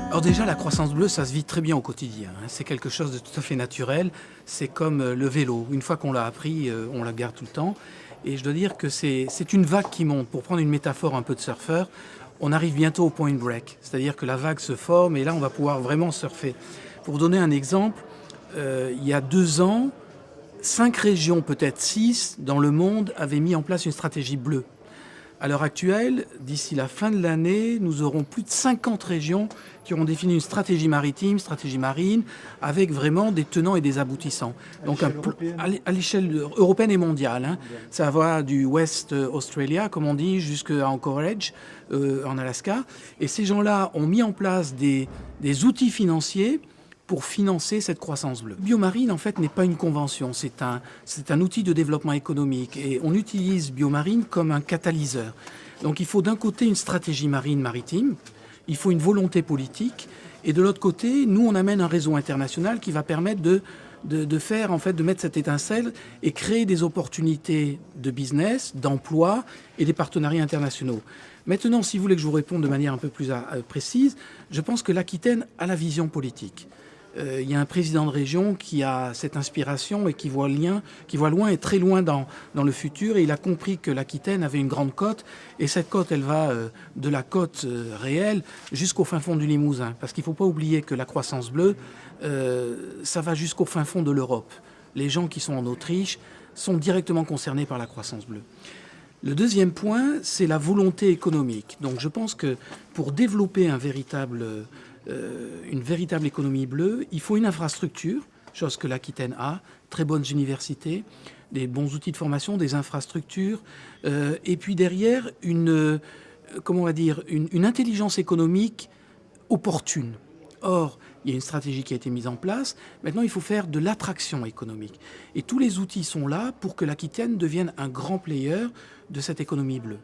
Alors déjà, la croissance bleue, ça se vit très bien au quotidien, hein. C'est quelque chose de tout à fait naturel. C'est comme le vélo. Une fois qu'on l'a appris, on la garde tout le temps. Et je dois dire que c'est une vague qui monte. Pour prendre une métaphore un peu de surfeur, on arrive bientôt au point break. C'est-à-dire que la vague se forme et là, on va pouvoir vraiment surfer. Pour donner un exemple, il y a 2 ans, 5 régions, peut-être 6, dans le monde avaient mis en place une stratégie bleue. À l'heure actuelle, d'ici la fin de l'année, nous aurons plus de 50 régions qui auront défini une stratégie maritime, stratégie marine, avec vraiment des tenants et des aboutissants. Donc à l'échelle européenne et mondiale, hein. Ça va du West Australia, comme on dit, jusqu'à Anchorage, en Alaska. Et ces gens-là ont mis en place des outils financiers pour financer cette croissance bleue. Biomarine, en fait, n'est pas une convention, c'est un outil de développement économique et on utilise Biomarine comme un catalyseur. Donc il faut d'un côté une stratégie maritime, il faut une volonté politique et de l'autre côté, nous on amène un réseau international qui va permettre de faire, en fait, de mettre cette étincelle et créer des opportunités de business, d'emploi et des partenariats internationaux. Maintenant, si vous voulez que je vous réponde de manière un peu plus précise, je pense que l'Aquitaine a la vision politique. Il y a un président de région qui a cette inspiration et qui voit loin et très loin dans le futur. Et il a compris que l'Aquitaine avait une grande côte. Et cette côte, elle va de la côte réelle jusqu'au fin fond du Limousin. Parce qu'il ne faut pas oublier que la croissance bleue, ça va jusqu'au fin fond de l'Europe. Les gens qui sont en Autriche sont directement concernés par la croissance bleue. Le deuxième point, c'est la volonté économique. Donc je pense que pour développer une véritable économie bleue, il faut une infrastructure, chose que l'Aquitaine a, très bonnes universités, des bons outils de formation, des infrastructures, et puis derrière une intelligence économique opportune. Or, il y a une stratégie qui a été mise en place. Maintenant, il faut faire de l'attraction économique. Et tous les outils sont là pour que l'Aquitaine devienne un grand player de cette économie bleue.